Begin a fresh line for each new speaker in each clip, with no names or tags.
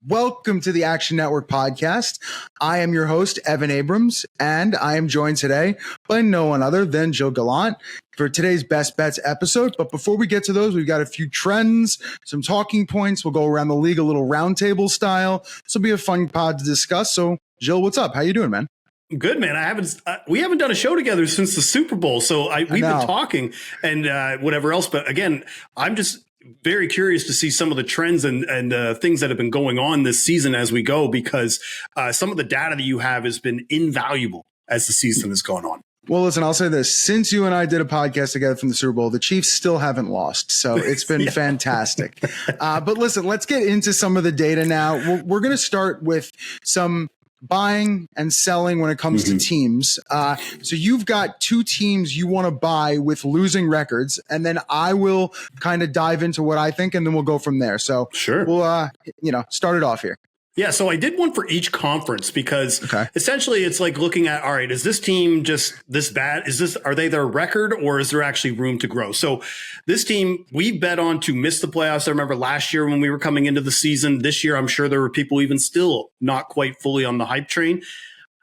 Welcome to the Action Network podcast. I am your host, Evan Abrams, and I am joined today by no one other than Jill Gallant for today's Best Bets episode. But before we get to those, we've got a few trends, some talking points. We'll go around the league a little roundtable style. This will be a fun pod to discuss. So, Jill, what's up? How you doing, man?
Good, man. We haven't done a show together since the Super Bowl, so we've been talking and whatever else. But again, I'm just very curious to see some of the trends and things that have been going on this season as we go, because some of the data that you have has been invaluable as the season has gone on.
Well, listen, I'll say this. Since you and I did a podcast together from the Super Bowl, the Chiefs still haven't lost. So it's been fantastic. But listen, let's get into some of the data now. We're going to start with some buying and selling when it comes to teams. So you've got two teams you want to buy with losing records, and then I will kind of dive into what I think, and then we'll go from there. So
sure,
we'll start it off here.
Yeah, so I did one for each conference because essentially it's like looking at, all right, is this team just this bad? Are they their record, or is there actually room to grow? So this team, we bet on to miss the playoffs. I remember last year when we were coming into the season. This year, I'm sure there were people even still not quite fully on the hype train.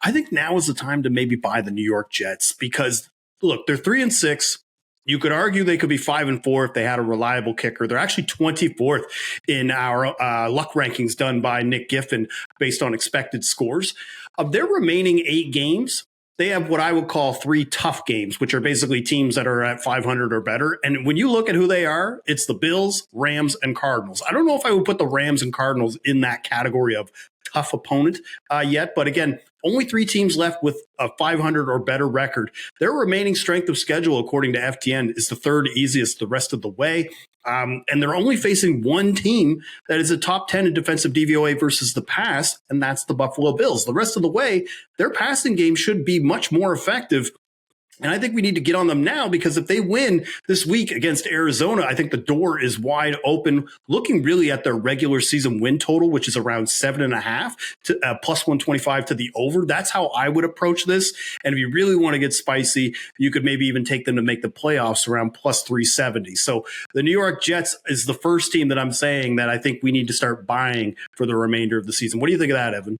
I think now is the time to maybe buy the New York Jets because, look, they're 3-6. You could argue they could be 5-4 if they had a reliable kicker. They're actually 24th in our luck rankings done by Nick Giffen based on expected scores. Of their remaining 8 games, they have what I would call 3 tough games, which are basically teams that are at 500 or better. And when you look at who they are, it's the Bills, Rams, and Cardinals. I don't know if I would put the Rams and Cardinals in that category of tough opponent yet. But again, only 3 teams left with a 500 or better record. Their remaining strength of schedule, according to FTN, is the 3rd easiest the rest of the way. And they're only facing one team that is a top 10 in defensive DVOA versus the pass, and that's the Buffalo Bills. The rest of the way, their passing game should be much more effective. And I think we need to get on them now, because if they win this week against Arizona, I think the door is wide open, looking really at their regular season win total, which is around 7.5 to plus 125 to the over. That's how I would approach this. And if you really want to get spicy, you could maybe even take them to make the playoffs around plus 370. So the New York Jets is the first team that I'm saying that I think we need to start buying for the remainder of the season. What do you think of that, Evan?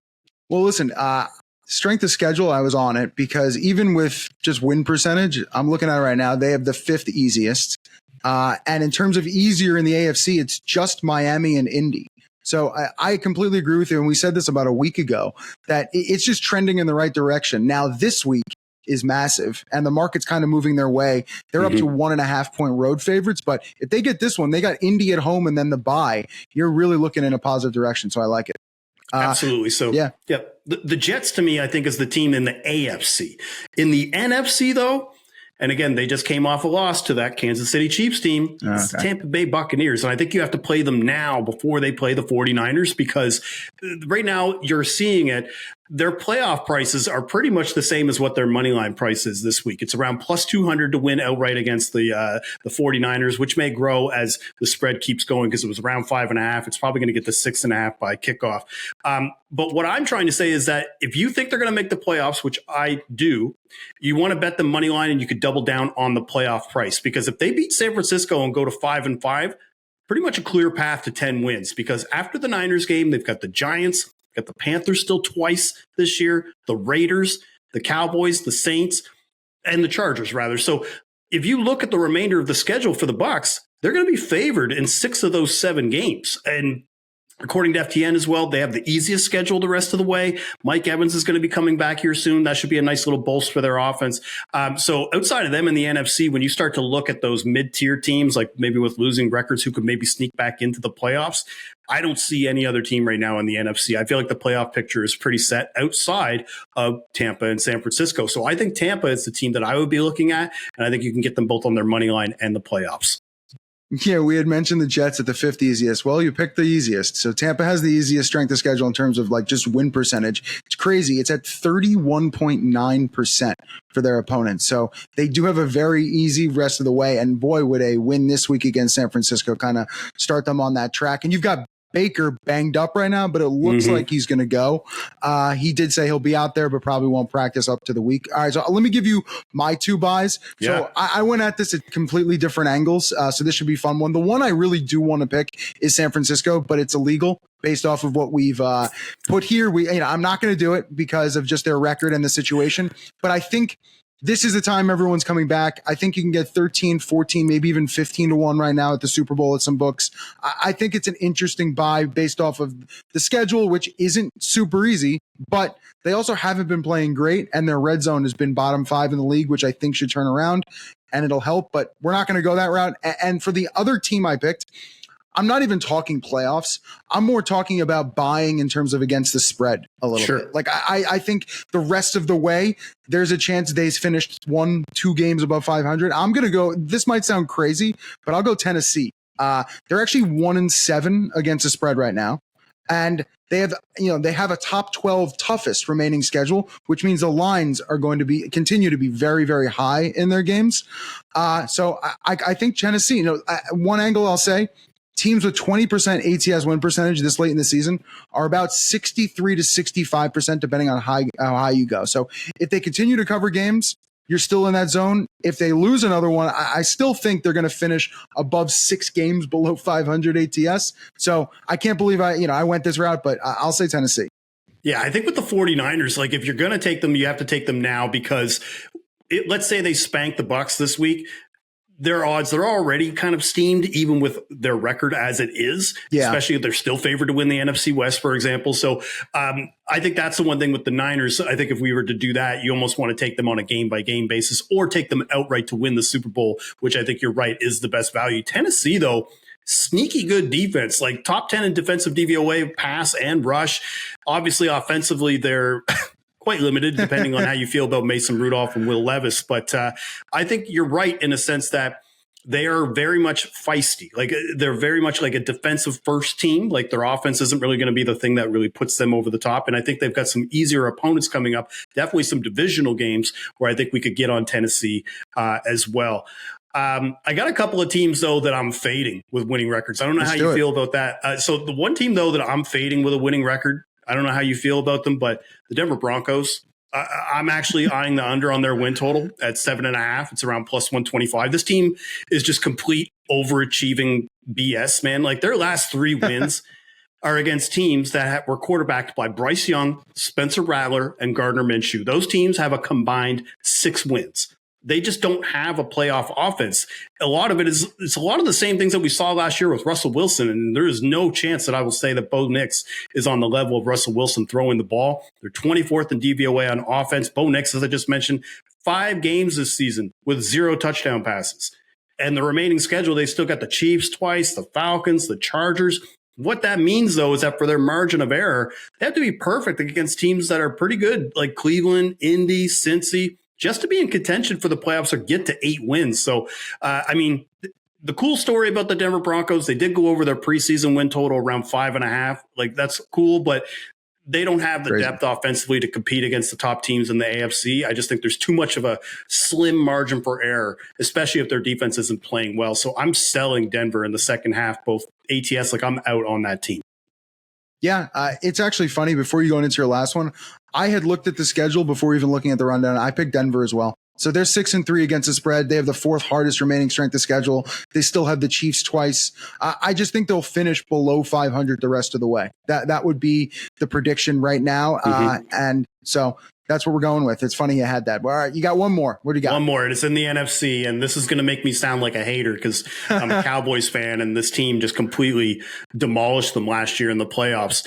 Well, listen, strength of schedule, I was on it because even with just win percentage, I'm looking at it right now, they have the 5th easiest. And in terms of easier in the AFC, it's just Miami and Indy. So I completely agree with you. And we said this about a week ago, that it's just trending in the right direction. Now, this week is massive, and the market's kind of moving their way. They're up to 1.5 point road favorites. But if they get this one, they got Indy at home and then the bye. You're really looking in a positive direction. So I like it.
Absolutely. So, yeah. The Jets, to me, I think, is the team in the AFC. In the NFC, though, and again, they just came off a loss to that Kansas City Chiefs team. It's the Tampa Bay Buccaneers. And I think you have to play them now before they play the 49ers, because right now you're seeing it. Their playoff prices are pretty much the same as what their money line price is this week. It's around plus 200 to win outright against the 49ers, which may grow as the spread keeps going, because it was around 5.5. It's probably going to get to 6.5 by kickoff. But what I'm trying to say is that if you think they're going to make the playoffs, which I do, you want to bet the money line, and you could double down on the playoff price, because if they beat San Francisco and go to 5-5, pretty much a clear path to 10 wins, because after the Niners game, they've got the Giants, got the Panthers still twice this year, the Raiders, the Cowboys, the Saints, and the Chargers, rather. So if you look at the remainder of the schedule for the Bucs, they're going to be favored in 6 of those 7 games. And according to FTN as well, they have the easiest schedule the rest of the way. Mike Evans is going to be coming back here soon. That should be a nice little bolster for their offense. So outside of them in the NFC, when you start to look at those mid-tier teams, like maybe with losing records who could maybe sneak back into the playoffs, I don't see any other team right now in the NFC. I feel like the playoff picture is pretty set outside of Tampa and San Francisco. So I think Tampa is the team that I would be looking at, and I think you can get them both on their money line and the playoffs.
Yeah, we had mentioned the Jets at the 5th easiest. Well, you picked the easiest. So Tampa has the easiest strength of schedule in terms of like just win percentage. It's crazy. It's at 31.9% for their opponents. So they do have a very easy rest of the way. And boy, would a win this week against San Francisco kind of start them on that track. And you've got Baker banged up right now, but it looks like he's going to go. He did say he'll be out there, but probably won't practice up to the week. All right, so let me give you my 2 buys. So I went at this at completely different angles, so this should be a fun one. The one I really do want to pick is San Francisco, but it's illegal based off of what we've put here. I'm not going to do it because of just their record and the situation, but I think this is the time everyone's coming back. I think you can get 13, 14, maybe even 15 to 1 right now at the Super Bowl at some books. I think it's an interesting buy based off of the schedule, which isn't super easy, but they also haven't been playing great, and their red zone has been bottom 5 in the league, which I think should turn around, and it'll help, but we're not going to go that route. And for the other team I picked, I'm not even talking playoffs. I'm more talking about buying in terms of against the spread a little bit. Like I think the rest of the way, there's a chance they finished 1-2 games above 500. I'm going to go, this might sound crazy, but I'll go Tennessee. They're actually 1-7 against the spread right now. And they have a top 12 toughest remaining schedule, which means the lines are going to continue to be very, very high in their games. So I think Tennessee, one angle I'll say, teams with 20% ATS win percentage this late in the season are about 63 to 65%, depending on how high you go. So if they continue to cover games, you're still in that zone. If they lose another one, I still think they're going to finish above 6 games below 500 ATS. So I can't believe I went this route, but I'll say Tennessee.
Yeah, I think with the 49ers, like if you're going to take them, you have to take them now because let's say they spank the Bucs this week. Their odds, they're already kind of steamed, even with their record as it is, especially if they're still favored to win the NFC West, for example. So I think that's the one thing with the Niners. I think if we were to do that, you almost want to take them on a game-by-game basis or take them outright to win the Super Bowl, which I think you're right is the best value. Tennessee, though, sneaky good defense, like top 10 in defensive DVOA, pass and rush. Obviously, offensively, they're quite limited depending on how you feel about Mason Rudolph and Will Levis. But I think you're right in a sense that they are very much feisty. Like they're very much like a defensive first team. Like their offense isn't really going to be the thing that really puts them over the top. And I think they've got some easier opponents coming up. Definitely some divisional games where I think we could get on Tennessee as well. I got a couple of teams, though, that I'm fading with winning records. I don't know how you feel about that. So the one team, though, that I'm fading with a winning record, I don't know how you feel about them, but the Denver Broncos, I'm actually eyeing the under on their win total at 7.5. It's around plus 125. This team is just complete overachieving BS, man. Like their last 3 wins are against teams that were quarterbacked by Bryce Young, Spencer Rattler, and Gardner Minshew. Those teams have a combined 6 wins. They just don't have a playoff offense. A lot of it's a lot of the same things that we saw last year with Russell Wilson. And there is no chance that I will say that Bo Nix is on the level of Russell Wilson throwing the ball. They're 24th in DVOA on offense. Bo Nix, as I just mentioned, 5 games this season with 0 touchdown passes. And the remaining schedule, they still got the Chiefs twice, the Falcons, the Chargers. What that means, though, is that for their margin of error, they have to be perfect against teams that are pretty good, like Cleveland, Indy, Cincy, just to be in contention for the playoffs or get to 8 wins. So, the cool story about the Denver Broncos, they did go over their preseason win total around 5.5. Like, that's cool, but they don't have the depth offensively to compete against the top teams in the AFC. I just think there's too much of a slim margin for error, especially if their defense isn't playing well. So I'm selling Denver in the second half, both ATS, like I'm out on that team.
Yeah, it's actually funny. Before you go into your last one, I had looked at the schedule before even looking at the rundown. I picked Denver as well. So they're 6-3 against the spread. They have the 4th hardest remaining strength of schedule. They still have the Chiefs twice. I just think they'll finish below 500 the rest of the way. That would be the prediction right now. And so that's what we're going with. It's funny you had that. All right, you got one more. What do you got?
One more, and it's in the NFC, and this is going to make me sound like a hater because I'm a Cowboys fan, and this team just completely demolished them last year in the playoffs.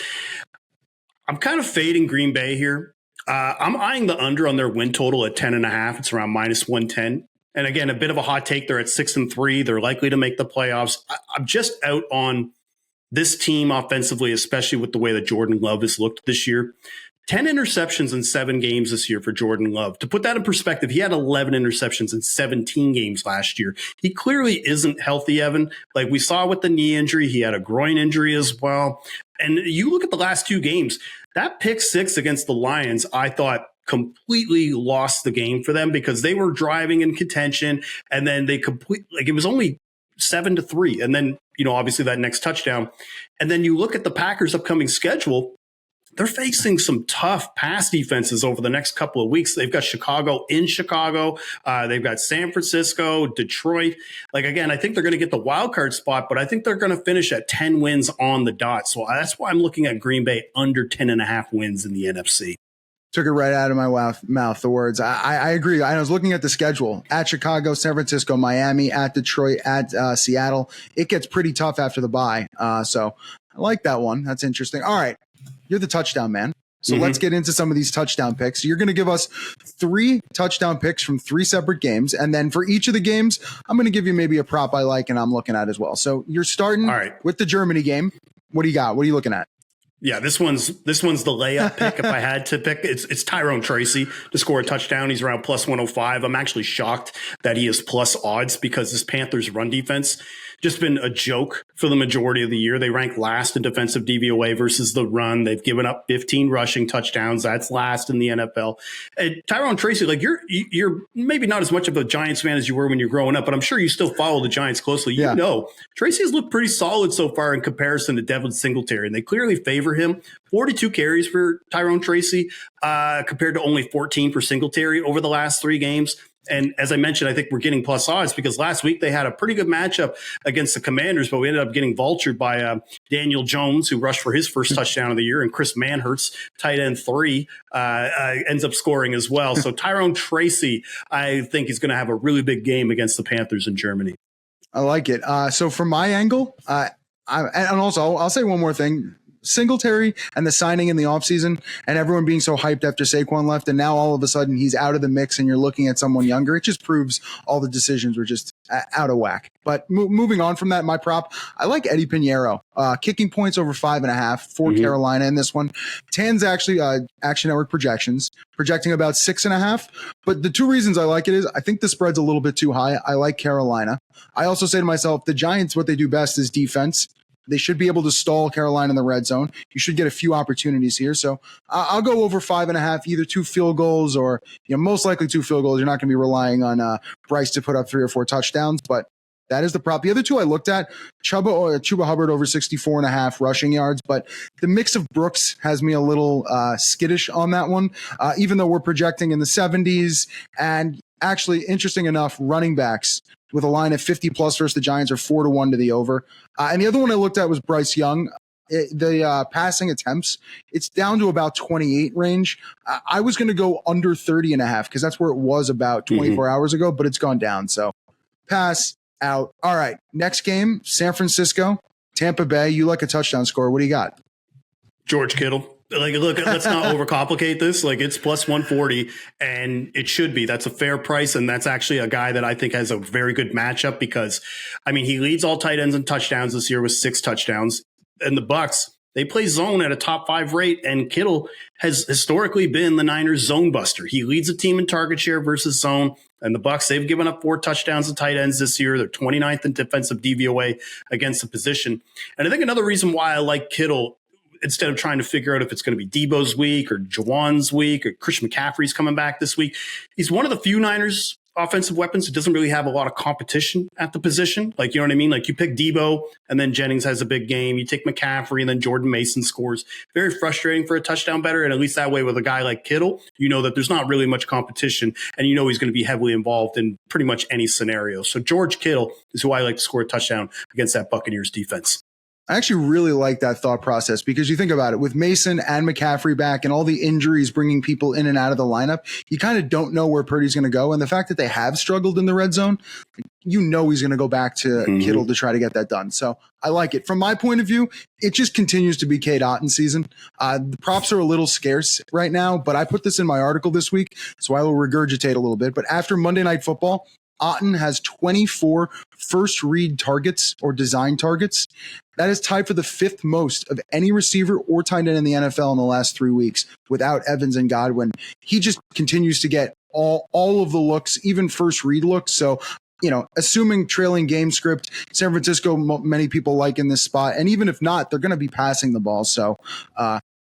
I'm kind of fading Green Bay here. I'm eyeing the under on their win total at 10.5. It's around minus 110. And again, a bit of a hot take. They're at 6-3. They're likely to make the playoffs. I'm just out on this team offensively, especially with the way that Jordan Love has looked this year. 10 interceptions in 7 games this year for Jordan Love. To put that in perspective, he had 11 interceptions in 17 games last year. He clearly isn't healthy, Evan. Like we saw with the knee injury, he had a groin injury as well. And you look at the last 2 games, that pick 6 against the Lions, I thought completely lost the game for them because they were driving in contention and then they it was only 7-3. And then, obviously that next touchdown. And then you look at the Packers' upcoming schedule. They're facing some tough pass defenses over the next couple of weeks. They've got Chicago in Chicago. They've got San Francisco, Detroit. Again, I think they're going to get the wild card spot, but I think they're going to finish at 10 wins on the dot. So that's why I'm looking at Green Bay under 10.5 wins in the NFC.
Took it right out of my mouth, the words. I agree. I was looking at the schedule at Chicago, San Francisco, Miami, at Detroit, at Seattle. It gets pretty tough after the bye. So I like that one. That's interesting. All right. You're the touchdown man. So let's get into some of these touchdown picks. You're going to give us 3 touchdown picks from 3 separate games. And then for each of the games, I'm going to give you maybe a prop I like and I'm looking at as well. So you're starting with the Germany game. What do you got? What are you looking at?
Yeah, this one's the layup pick. If I had to pick, it's Tyrone Tracy to score a touchdown. He's around plus 105. I'm actually shocked that he is plus odds because this Panthers run defense just been a joke for the majority of the year. They rank last in defensive DVOA versus the run. They've given up 15 rushing touchdowns. That's last in the NFL. And Tyrone Tracy, you're maybe not as much of a Giants fan as you were when you're growing up, but I'm sure you still follow the Giants closely. You know, Tracy has looked pretty solid so far in comparison to Devin Singletary, and they clearly favor him. 42 carries for Tyrone Tracy compared to only 14 for Singletary over the last 3 games. And as I mentioned, I think we're getting plus odds because last week they had a pretty good matchup against the Commanders, but we ended up getting vultured by Daniel Jones, who rushed for his first touchdown of the year, and Chris Manhertz, tight end 3, ends up scoring as well. So Tyrone Tracy, I think he's going to have a really big game against the Panthers in Germany.
I like it. So from my angle, and also I'll say one more thing. Singletary and the signing in the offseason and everyone being so hyped after Saquon left, and now all of a sudden he's out of the mix and you're looking at someone younger. It just proves all the decisions were just out of whack. But moving on from that, my prop, I like Eddie Pinheiro, kicking points over 5.5 for Carolina in this one. Tan's actually Action Network projecting about 6.5. But the 2 reasons I like it is I think the spread's a little bit too high. I like Carolina. I also say to myself, the Giants, what they do best is defense. They should be able to stall Carolina in the red zone. You should get a few opportunities here. So I'll go over 5.5, either 2 field goals or, most likely 2 field goals. You're not going to be relying on Bryce to put up 3 or 4 touchdowns, but that is the prop. The other 2 I looked at, Chuba Hubbard over 64.5 rushing yards, but the mix of Brooks has me a little skittish on that one, even though we're projecting in the 70s. And actually, interesting enough, running backs with a line of 50 plus versus the Giants are 4-1 to the over. And the other one I looked at was Bryce Young. The passing attempts, it's down to about 28 range. I was going to go under 30.5 because that's where it was about 24 hours ago, but it's gone down. So pass out. All right. Next game, San Francisco, Tampa Bay. You like a touchdown score. What do you got?
George Kittle. Look, let's not overcomplicate this. It's plus 140 and it should be. That's a fair price. And that's actually a guy that I think has a very good matchup because, he leads all tight ends in touchdowns this year with 6 touchdowns. And the Bucs, they play zone at a top 5 rate. And Kittle has historically been the Niners zone buster. He leads the team in target share versus zone. And the Bucs, they've given up 4 touchdowns to tight ends this year. They're 29th in defensive DVOA against the position. And I think another reason why I like Kittle, instead of trying to figure out if it's going to be Debo's week or Jawan's week or Christian McCaffrey's coming back this week, he's one of the few Niners offensive weapons who doesn't really have a lot of competition at the position. You know what I mean? You pick Debo and then Jennings has a big game. You take McCaffrey and then Jordan Mason scores. Very frustrating for a touchdown better. And at least that way with a guy like Kittle, that there's not really much competition and he's going to be heavily involved in pretty much any scenario. So George Kittle is who I like to score a touchdown against that Buccaneers defense.
I actually really like that thought process because you think about it with Mason and McCaffrey back and all the injuries bringing people in and out of the lineup, you kind of don't know where Purdy's going to go. And the fact that they have struggled in the red zone, he's going to go back to Kittle to try to get that done. So I like it. From my point of view, it just continues to be Cade Otton season. The props are a little scarce right now, but I put this in my article this week, so I will regurgitate a little bit. But after Monday Night Football, Otton has 24 first read targets or design targets. That is tied for the 5th most of any receiver or tight end in the NFL in the last 3 weeks without Evans and Godwin. He just continues to get all of the looks, even first read looks. So, assuming trailing game script, San Francisco, many people like in this spot. And even if not, they're going to be passing the ball. So,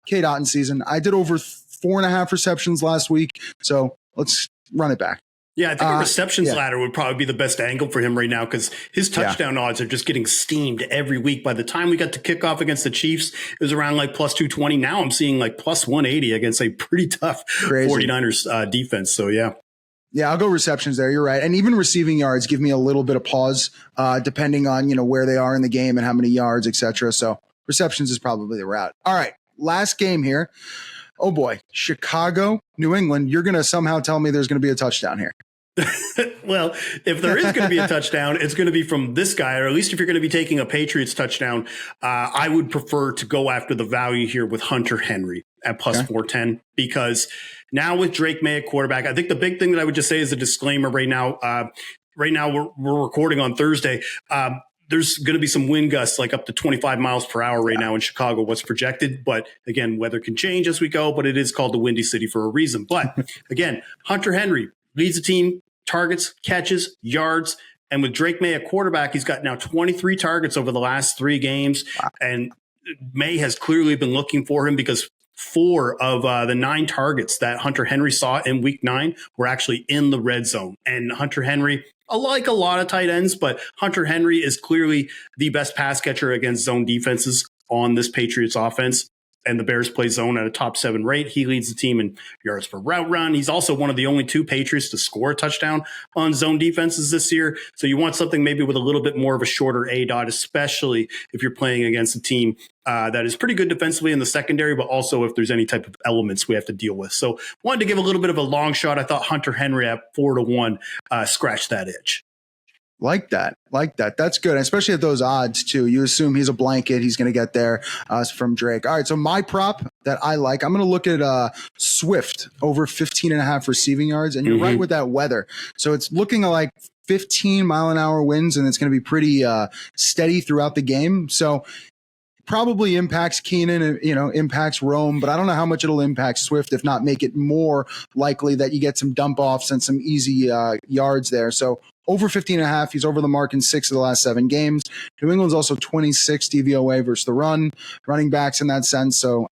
Cade Otton season. I did over 4.5 receptions last week. So let's run it back.
Yeah, I think a receptions ladder would probably be the best angle for him right now because his touchdown odds are just getting steamed every week. By the time we got to kickoff against the Chiefs, it was around like plus 220. Now I'm seeing like plus 180 against a pretty tough 49ers defense. So, yeah.
Yeah, I'll go receptions there. You're right. And even receiving yards give me a little bit of pause depending on, where they are in the game and how many yards, etc. So receptions is probably the route. All right, last game here. Oh, boy. Chicago, New England. You're going to somehow tell me there's going to be a touchdown here.
Well, if there is going to be a touchdown, it's going to be from this guy, or at least if you're going to be taking a Patriots touchdown, I would prefer to go after the value here with Hunter Henry at plus 410, because now with Drake May at quarterback, I think the big thing that I would just say is a disclaimer right now. We're recording on Thursday. There's going to be some wind gusts like up to 25 miles per hour right now in Chicago, what's projected. But again, weather can change as we go, but it is called the Windy City for a reason. But again, Hunter Henry leads the team, targets, catches, yards. And with Drake May at quarterback, he's got now 23 targets over the last 3 games. Wow. And May has clearly been looking for him because 4 of the 9 targets that Hunter Henry saw in week 9 were actually in the red zone. And Hunter Henry, like a lot of tight ends, but Hunter Henry is clearly the best pass catcher against zone defenses on this Patriots offense. And the Bears play zone at a top 7 rate. He leads the team in yards per route run. He's also one of the only 2 Patriots to score a touchdown on zone defenses this year. So you want something maybe with a little bit more of a shorter ADOT, especially if you're playing against a team that is pretty good defensively in the secondary, but also if there's any type of elements we have to deal with. So wanted to give a little bit of a long shot. I thought Hunter Henry at 4-1 scratched that itch.
Like that. That's good, especially at those odds too. You assume he's a blanket. He's going to get there from Drake. All right, so my prop that I like, I'm going to look at Swift over 15.5 receiving yards, and you're right with that weather. So it's looking like 15 mile an hour winds, and it's going to be pretty steady throughout the game. So probably impacts Keenan, impacts Rome, but I don't know how much it'll impact Swift, if not make it more likely that you get some dump offs and some easy yards there. So over 15.5, he's over the mark in 6 of the last 7 games. New England's also 26 DVOA versus the running backs in that sense. So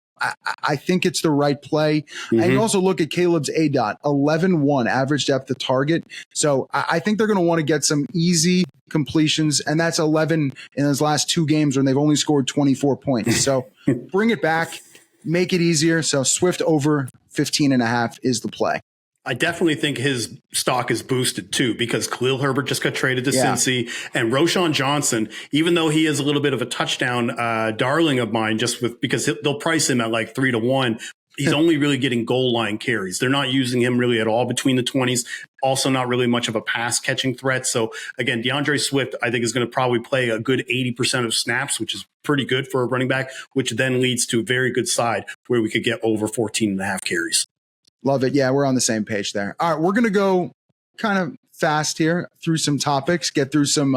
I think it's the right play. And you also look at Caleb's ADOT, 11-1 average depth of target. So I think they're going to want to get some easy completions, and that's 11 in his last 2 games when they've only scored 24 points. So bring it back, make it easier. So Swift over 15.5 is the play.
I definitely think his stock is boosted too, because Khalil Herbert just got traded to Cincy, and Roschon Johnson, even though he is a little bit of a touchdown darling of mine, because they'll price him at like 3-1. He's only really getting goal line carries. They're not using him really at all between the 20s. Also not really much of a pass catching threat. So again, DeAndre Swift, I think, is going to probably play a good 80% of snaps, which is pretty good for a running back, which then leads to a very good side where we could get over 14.5 carries.
Love it. Yeah, we're on the same page there. All right, we're going to go kind of fast here through some topics, get through some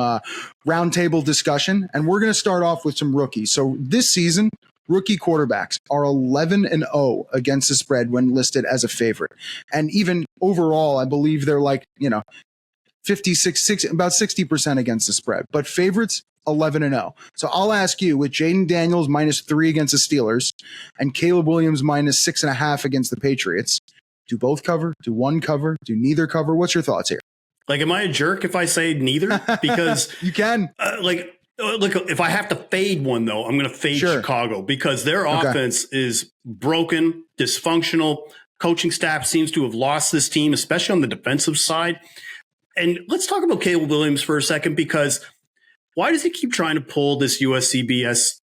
roundtable discussion, and we're going to start off with some rookies. So this season, rookie quarterbacks are 11-0 against the spread when listed as a favorite. And even overall, I believe they're like, 56, about 60% against the spread. But favorites, 11-0. So I'll ask you, with Jaden Daniels -3 against the Steelers and Caleb Williams -6.5 against the Patriots, do both cover? Do one cover? Do neither cover? What's your thoughts here?
Like, am I a jerk if I say neither? Because
you can.
Look, if I have to fade one, though, I'm going to fade Chicago, because their offense is broken, dysfunctional. Coaching staff seems to have lost this team, especially on the defensive side. And let's talk about Caleb Williams for a second, because why does he keep trying to pull this USC BS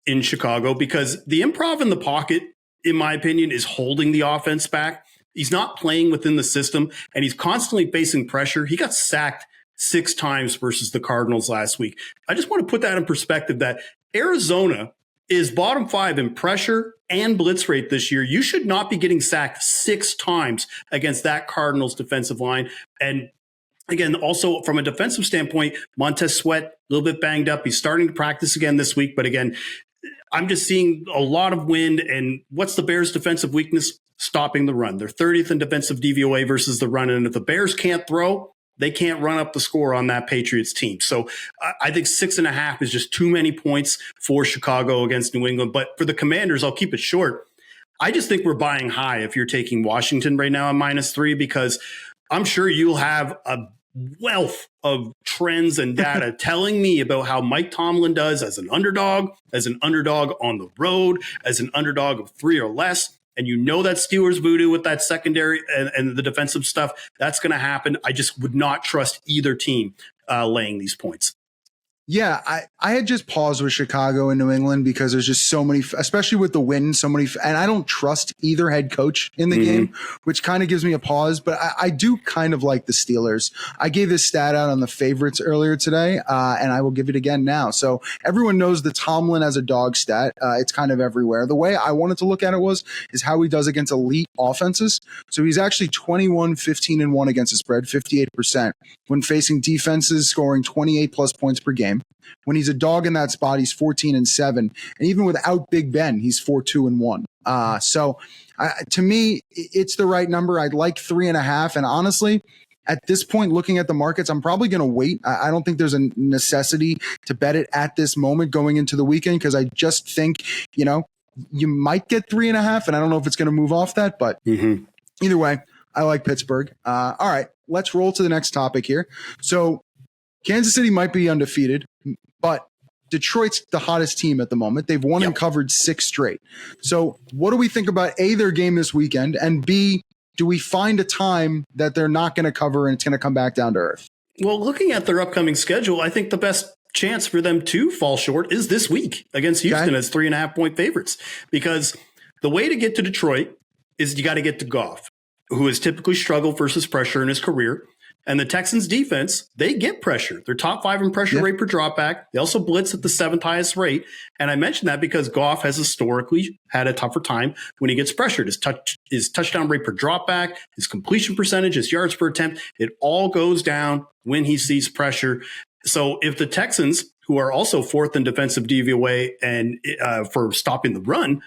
in Chicago? Because the improv in the pocket, in my opinion, is holding the offense back. He's not playing within the system, and he's constantly facing pressure. He got sacked 6 times versus the Cardinals last week. I just want to put that in perspective, that Arizona is bottom 5 in pressure and blitz rate this year. You should not be getting sacked 6 times against that Cardinals defensive line. And again, also from a defensive standpoint, Montez Sweat, a little bit banged up. He's starting to practice again this week. But again, I'm just seeing a lot of wind. And what's the Bears' defensive weakness? Stopping the run. They're 30th in defensive DVOA versus the run. And if the Bears can't throw, they can't run up the score on that Patriots team. So I think 6.5 is just too many points for Chicago against New England. But for the Commanders, I'll keep it short. I just think we're buying high if you're taking Washington right now at -3, because I'm sure you'll have a wealth of trends and data telling me about how Mike Tomlin does as an underdog on the road, as an underdog of 3 or less. And you know that Steelers voodoo with that secondary and the defensive stuff, that's going to happen. I just would not trust either team laying these points.
Yeah, I had just paused with Chicago and New England because there's just so many, especially with the win, so many, and I don't trust either head coach in the game, which kind of gives me a pause, but I do kind of like the Steelers. I gave this stat out on the favorites earlier today, and I will give it again now. So everyone knows the Tomlin as a dog stat. It's kind of everywhere. The way I wanted to look at it is how he does against elite offenses. So he's actually 21, 15, and 1 against the spread, 58%, when facing defenses scoring 28 plus points per game. When he's a dog in that spot, he's 14 and 7. And even without Big Ben, he's 4-2 and 1. So to me, it's the right number. I'd like 3.5. And honestly, at this point, looking at the markets, I'm probably going to wait. I don't think there's a necessity to bet it at this moment going into the weekend, because I just think, you might get 3.5. And I don't know if it's going to move off that, but either way, I like Pittsburgh. All right, let's roll to the next topic here. So Kansas City might be undefeated, but Detroit's the hottest team at the moment. They've won and covered 6 straight. So what do we think about A, their game this weekend, and B, do we find a time that they're not going to cover and it's going to come back down to earth?
Well, looking at their upcoming schedule, I think the best chance for them to fall short is this week against Houston as 3.5-point favorites, because the way to get to Detroit is you got to get to Goff, who has typically struggled versus pressure in his career. And the Texans defense, they get pressure. They're top 5 in pressure rate per dropback. They also blitz at the 7th highest rate. And I mentioned that because Goff has historically had a tougher time when he gets pressured. His touchdown rate per dropback, his completion percentage, his yards per attempt, it all goes down when he sees pressure. So if the Texans, who are also 4th in defensive DVOA and for stopping the run,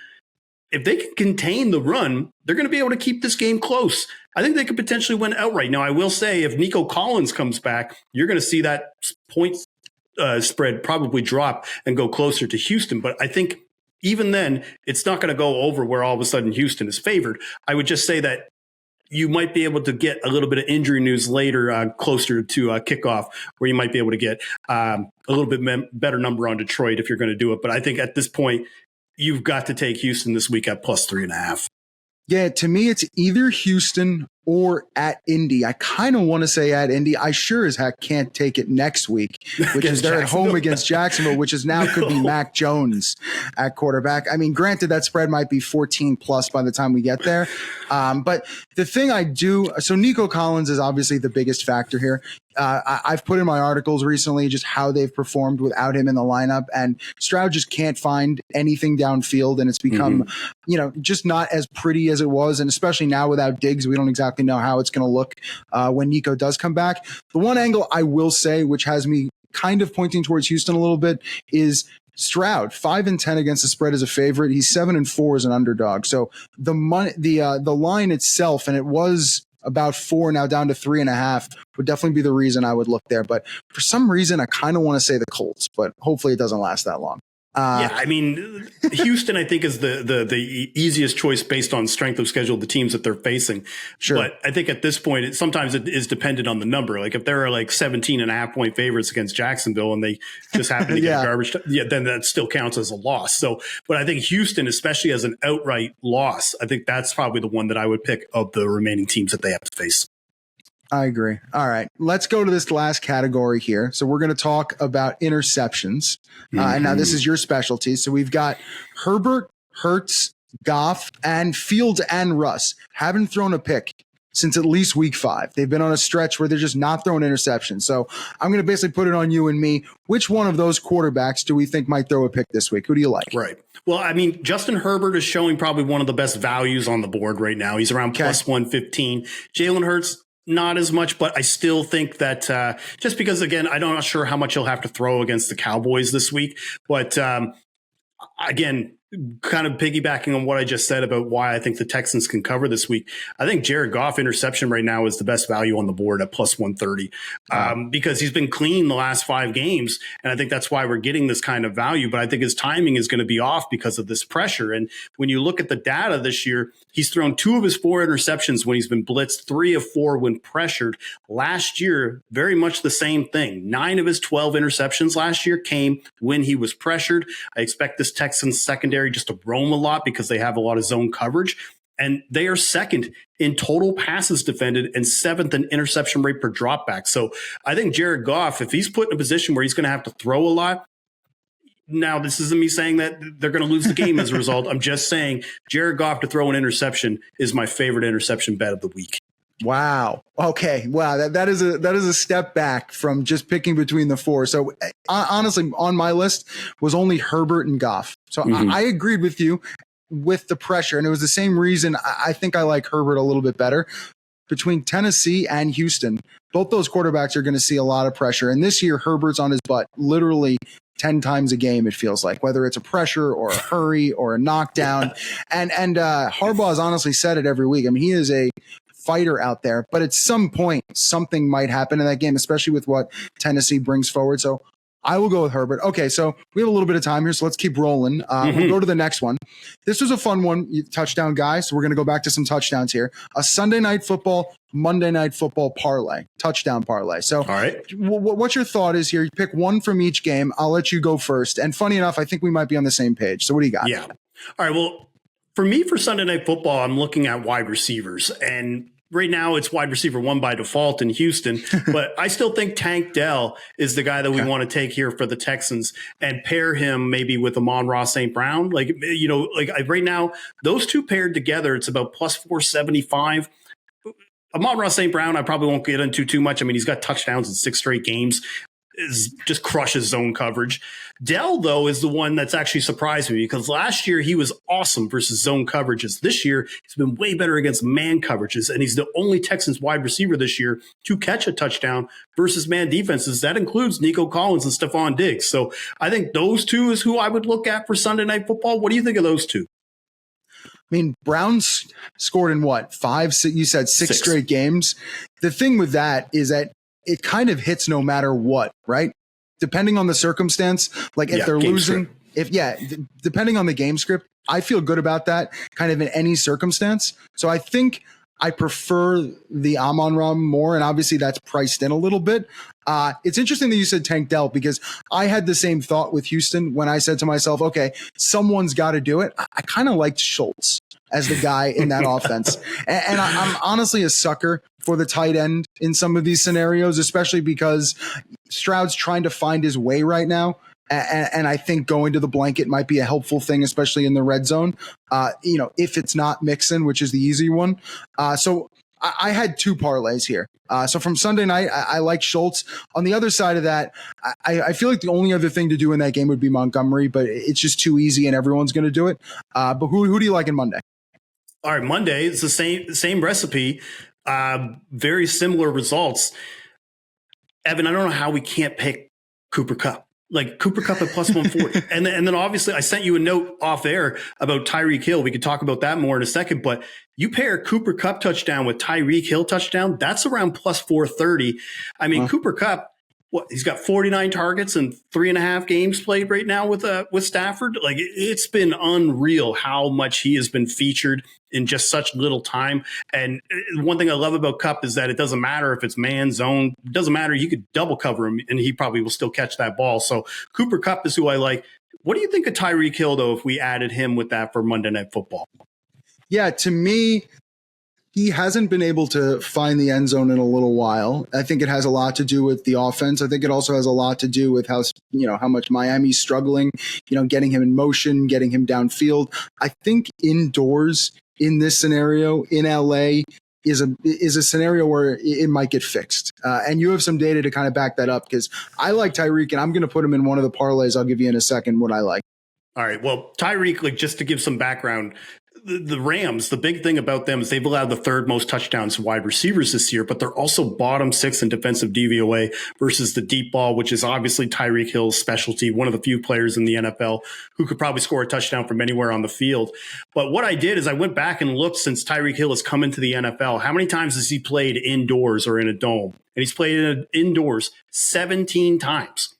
if they can contain the run, they're going to be able to keep this game close. I think they could potentially win outright. Now, I will say if Nico Collins comes back, you're going to see that point spread probably drop and go closer to Houston. But I think even then, it's not going to go over where all of a sudden Houston is favored. I would just say that you might be able to get a little bit of injury news later, closer to kickoff, where you might be able to get a little bit better number on Detroit if you're going to do it. But I think at this point, you've got to take Houston this week at plus 3.5.
Yeah, to me, it's either Houston or at Indy. I kind of want to say at Indy. I sure as heck can't take it next week, which is they're at home against Jacksonville, which is now could be Mac Jones at quarterback. I mean, granted, that spread might be 14 plus by the time we get there. But the thing I do, so Nico Collins is obviously the biggest factor here. I've put in my articles recently just how they've performed without him in the lineup, and Stroud just can't find anything downfield, and it's become, just not as pretty as it was. And especially now without Diggs, we don't exactly know how it's going to look when Nico does come back. The one angle I will say, which has me kind of pointing towards Houston a little bit, is Stroud, 5-10 against the spread as a favorite. He's 7-4 as an underdog. So the line itself, and it was about 4 now down to 3.5, would definitely be the reason I would look there. But for some reason, I kind of want to say the Colts, but hopefully it doesn't last that long.
Yeah, I mean, Houston, I think, is the easiest choice based on strength of schedule, the teams that they're facing. Sure. But I think at this point, sometimes it is dependent on the number. Like if there are like 17.5-point favorites against Jacksonville and they just happen to get garbage, then that still counts as a loss. So, but I think Houston, especially as an outright loss, I think that's probably the one that I would pick of the remaining teams that they have to face.
I agree. All right, let's go to this last category here. So we're going to talk about interceptions. And now this is your specialty. So we've got Herbert, Hurts, Goff, and Fields and Russ haven't thrown a pick since at least week 5. They've been on a stretch where they're just not throwing interceptions. So I'm going to basically put it on you and me. Which one of those quarterbacks do we think might throw a pick this week? Who do you like?
Right. Well, I mean, Justin Herbert is showing probably one of the best values on the board right now. He's around plus 115. Jalen Hurts, not as much, but I still think that just because, again, I'm not sure how much he'll have to throw against the Cowboys this week. But again, kind of piggybacking on what I just said about why I think the Texans can cover this week, I think Jared Goff interception right now is the best value on the board at plus 130 because he's been clean the last 5 games. And I think that's why we're getting this kind of value. But I think his timing is going to be off because of this pressure. And when you look at the data this year, he's thrown 2 of his 4 interceptions when he's been blitzed, 3 of 4 when pressured. Last year, very much the same thing. 9 of his 12 interceptions last year came when he was pressured. I expect this Texans secondary just to roam a lot because they have a lot of zone coverage. And they are second in total passes defended and 7th in interception rate per dropback. So I think Jared Goff, if he's put in a position where he's going to have to throw a lot, now this isn't me saying that they're going to lose the game as a result. I'm just saying Jared Goff to throw an interception is my favorite interception bet of the week.
Wow. Okay. Wow. That is a step back from just picking between the 4. So honestly, on my list was only Herbert and Goff. So I agreed with you with the pressure. And it was the same reason I think I like Herbert a little bit better. Between Tennessee and Houston, both those quarterbacks are going to see a lot of pressure. And this year, Herbert's on his butt literally 10 times a game, it feels like, whether it's a pressure or a hurry or a knockdown. And Harbaugh has honestly said it every week. I mean, he is a fighter out there, but at some point something might happen in that game, especially with what Tennessee brings forward. So I will go with Herbert. Okay, so we have a little bit of time here, so let's keep rolling. We'll go to the next one. This was a fun one, touchdown guy. So we're going to go back to some touchdowns here. A Sunday night football, Monday night football parlay, touchdown parlay. So, all right, what's your thought is here? You pick one from each game. I'll let you go first. And funny enough, I think we might be on the same page. So what do you got?
Yeah. All right. Well, for me, for Sunday night football, I'm looking at wide receivers, and right now it's wide receiver 1 by default in Houston, but I still think Tank Dell is the guy that we want to take here for the Texans and pair him maybe with Amon-Ra St. Brown. Like, right now, those two paired together, it's about plus 475. Amon-Ra St. Brown, I probably won't get into too much. I mean, he's got touchdowns in 6 straight games. Just crushes zone coverage. Dell, though, is the one that's actually surprised me because last year he was awesome versus zone coverages. This year, he's been way better against man coverages, and he's the only Texans wide receiver this year to catch a touchdown versus man defenses. That includes Nico Collins and Stephon Diggs. So I think those two is who I would look at for Sunday Night Football. What do you think of those two?
I mean, Brown's scored in what, 5? You said 6 straight games. The thing with that is that it kind of hits no matter what, right? Depending on the circumstance, like if they're losing, depending on the game script, I feel good about that kind of in any circumstance. So I think I prefer the Amon-Ra more, and obviously that's priced in a little bit. It's interesting that you said Tank Dell because I had the same thought with Houston when I said to myself, okay, someone's got to do it. I kind of liked Schultz as the guy in that offense. And I'm honestly a sucker for the tight end in some of these scenarios, especially because Stroud's trying to find his way right now. And I think going to the blanket might be a helpful thing, especially in the red zone. If it's not Mixon, which is the easy one. So I had 2 parlays here. So from Sunday night, I like Schultz. On the other side of that, I feel like the only other thing to do in that game would be Montgomery, but it's just too easy and everyone's going to do it. But who do you like in Monday?
All right, Monday, it's the same recipe, very similar results. Evan, I don't know how we can't pick Cooper Kupp. Like Cooper Kupp at plus 140. and then obviously I sent you a note off air about Tyreek Hill. We could talk about that more in a second, but you pair Cooper Kupp touchdown with Tyreek Hill touchdown, that's around plus 430. I mean, Cooper Kupp, he's got 49 targets and 3.5 games played right now with Stafford. Like it's been unreal how much he has been featured in just such little time. And one thing I love about Kupp is that it doesn't matter if it's man zone. It doesn't matter. You could double cover him and he probably will still catch that ball. So Cooper Kupp is who I like. What do you think of Tyreek Hill, though, if we added him with that for Monday Night Football?
Yeah, to me, he hasn't been able to find the end zone in a little while. I think it has a lot to do with the offense. I think it also has a lot to do with how much Miami's struggling, getting him in motion, getting him downfield. I think indoors in this scenario in LA is a scenario where it might get fixed. And you have some data to kind of back that up because I like Tyreek and I'm going to put him in one of the parlays I'll give you in a second what I like.
All right. Well, Tyreek, just to give some background, the Rams, the big thing about them is they've allowed the third most touchdowns to wide receivers this year, but they're also bottom 6 in defensive DVOA versus the deep ball, which is obviously Tyreek Hill's specialty, one of the few players in the NFL who could probably score a touchdown from anywhere on the field. But what I did is I went back and looked since Tyreek Hill has come into the NFL, how many times has he played indoors or in a dome? And he's played indoors 17 times.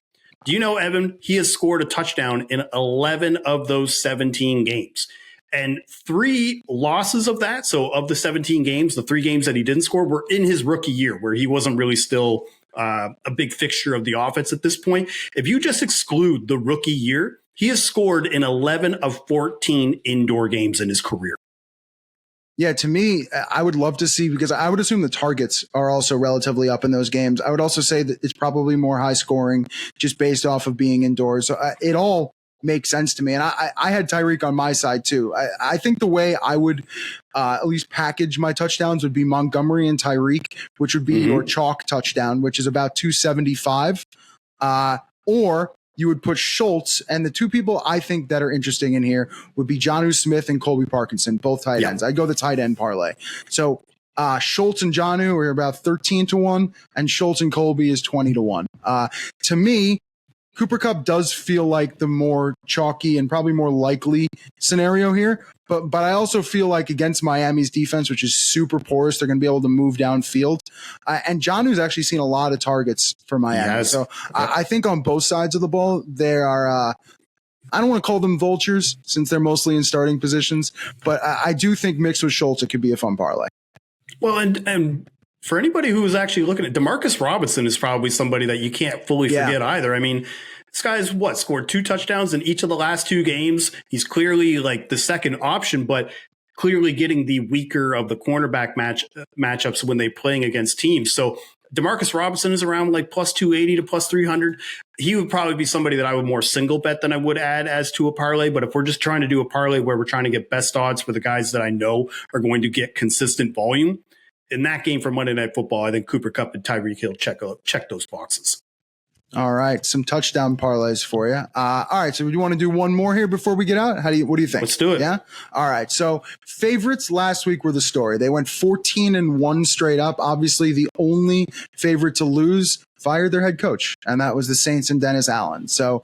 Do you know, Evan, he has scored a touchdown in 11 of those 17 games. And 3 losses of that, so of the 17 games, the 3 games that he didn't score were in his rookie year, where he wasn't really still a big fixture of the offense at this point. If you just exclude the rookie year, he has scored in 11 of 14 indoor games in his career.
Yeah, to me, I would love to see, because I would assume the targets are also relatively up in those games. I would also say that it's probably more high scoring just based off of being indoors. So it all makes sense to me. And I had Tyreek on my side too. I think the way I would at least package my touchdowns would be Montgomery and Tyreek, which would be your chalk touchdown, which is about 275. Or you would put Schultz, and the 2 people I think that are interesting in here would be Jonnu Smith and Colby Parkinson, both tight ends. I'd go the tight end parlay. So Schultz and Jonnu are about 13-1, and Schultz and Colby is 20-1. To me, Cooper Kupp does feel like the more chalky and probably more likely scenario here. But I also feel like against Miami's defense, which is super porous, they're going to be able to move downfield. And Jonnu's actually seen a lot of targets for Miami. Yes. So I think on both sides of the ball, there are I don't want to call them vultures since they're mostly in starting positions. But I do think mixed with Schultz, it could be a fun parlay.
Well, and for anybody who is actually looking at Demarcus Robinson is probably somebody that you can't fully forget either. I mean, this guy's scored 2 touchdowns in each of the last 2 games. He's clearly like the second option, but clearly getting the weaker of the cornerback matchups when they're playing against teams. So Demarcus Robinson is around like plus 280 to plus 300. He would probably be somebody that I would more single bet than I would add as to a parlay. But if we're just trying to do a parlay where we're trying to get best odds for the guys that I know are going to get consistent volume, in that game for Monday Night Football, I think Cooper Kupp and Tyreek Hill check those boxes.
All right, some touchdown parlays for you. All right, so do you want to do one more here before we get out? What do you think?
Let's do it.
Yeah. All right. So favorites last week were the story. They went 14-1 straight up. Obviously, the only favorite to lose fired their head coach, and that was the Saints and Dennis Allen. So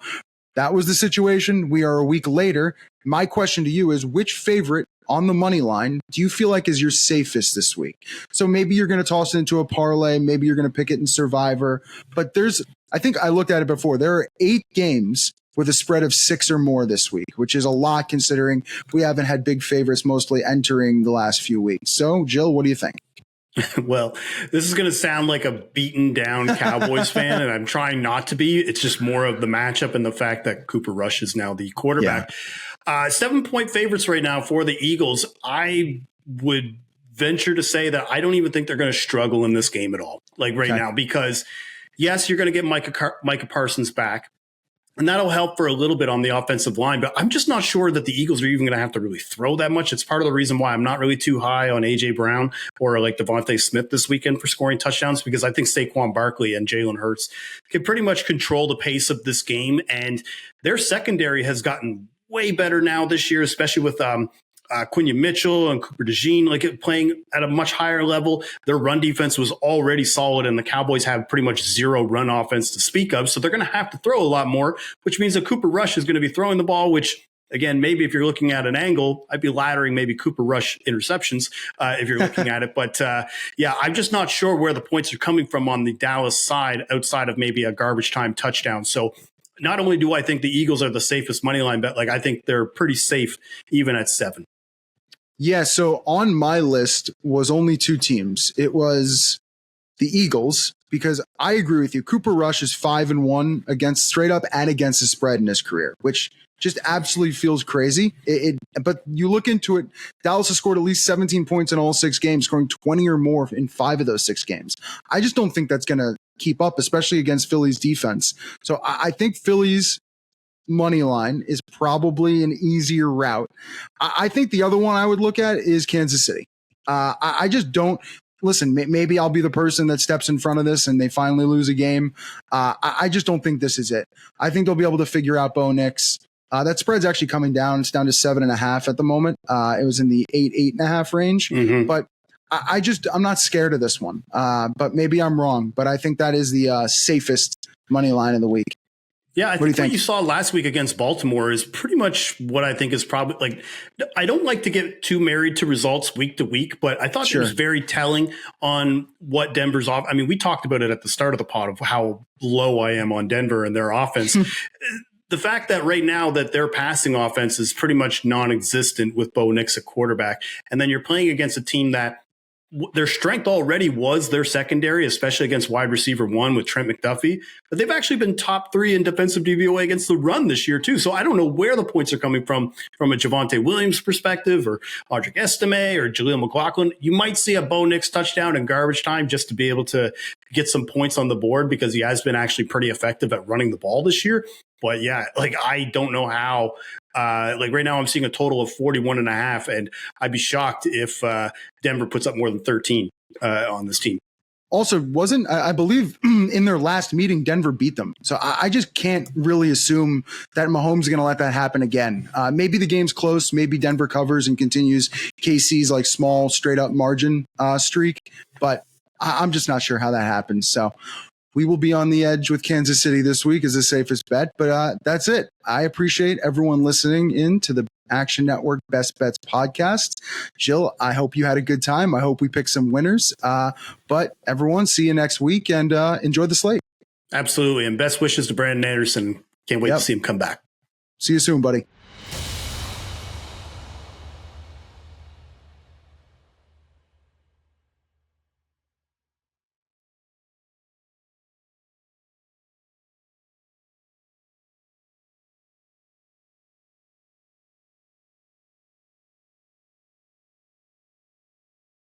that was the situation. We are a week later. My question to you is, which favorite on the money line do you feel like is your safest this week? So maybe you're going to toss it into a parlay. Maybe you're going to pick it in Survivor. But I think I looked at it before. There are 8 games with a spread of 6 or more this week, which is a lot considering we haven't had big favorites mostly entering the last few weeks. So, Jill, what do you think?
Well, this is going to sound like a beaten down Cowboys fan, and I'm trying not to be. It's just more of the matchup and the fact that Cooper Rush is now the quarterback. 7-point favorites right now for the Eagles. I would venture to say that I don't even think they're going to struggle in this game at all, now, because yes, you're going to get Micah Parsons back, and that'll help for a little bit on the offensive line. But I'm just not sure that the Eagles are even going to have to really throw that much. It's part of the reason why I'm not really too high on A.J. Brown or like Devontae Smith this weekend for scoring touchdowns, because I think Saquon Barkley and Jalen Hurts can pretty much control the pace of this game. And their secondary has gotten way better now this year, especially with Quinyon Mitchell and Cooper DeJean playing at a much higher level. Their run defense was already solid, and the Cowboys have pretty much 0 run offense to speak of. So they're going to have to throw a lot more, which means that Cooper Rush is going to be throwing the ball, which, again, maybe if you're looking at an angle, I'd be laddering maybe Cooper Rush interceptions if you're looking at it. But I'm just not sure where the points are coming from on the Dallas side outside of maybe a garbage time touchdown. So not only do I think the Eagles are the safest money line bet, I think they're pretty safe even at 7.
Yeah, so on my list was only 2 teams. It was the Eagles, because I agree with you. Cooper Rush is 5-1 against straight up and against the spread in his career, which just absolutely feels crazy. But you look into it, Dallas has scored at least 17 points in all 6 games, scoring 20 or more in 5 of those 6 games. I just don't think that's going to keep up, especially against Philly's defense. So I think Philly's money line is probably an easier route. I think the other one I would look at is Kansas City. I just don't listen. Maybe I'll be the person that steps in front of this and they finally lose a game. I just don't think this is it. I think they'll be able to figure out Bo Nix. That spread's actually coming down. It's down to 7.5 at the moment. It was in the 8.5 range, but I'm not scared of this one. But maybe I'm wrong, but I think that is the safest money line of the week.
Yeah, I think what you saw last week against Baltimore is pretty much what I think is probably like, I don't like to get too married to results week to week, but I thought it was very telling on what Denver's off. I mean, we talked about it at the start of the pod of how low I am on Denver and their offense. The fact that right now that their passing offense is pretty much non-existent with Bo Nix at quarterback, and then you're playing against a team that their strength already was their secondary, especially against wide receiver one with Trent McDuffie. But they've actually been top 3 in defensive DVOA against the run this year, too. So I don't know where the points are coming from a Javonte Williams perspective or Audric Estime or Jaleel McLaughlin. You might see a Bo Nix touchdown in garbage time just to be able to get some points on the board because he has been actually pretty effective at running the ball this year. But yeah, like I don't know how. Like right now I'm seeing a total of 41.5, and I'd be shocked if Denver puts up more than 13 on this team.
Also, I believe in their last meeting, Denver beat them. So I just can't really assume that Mahomes is going to let that happen again. Maybe the game's close. Maybe Denver covers and continues KC's like small straight up margin streak. But I'm just not sure how that happens. So we will be on the edge with Kansas City this week as the safest bet. But that's it. I appreciate everyone listening in to the Action Network Best Bets podcast. Jill, I hope you had a good time. I hope we picked some winners. But everyone, see you next week and enjoy the slate.
Absolutely. And best wishes to Brandon Anderson. Can't wait to see him come back.
See you soon, buddy.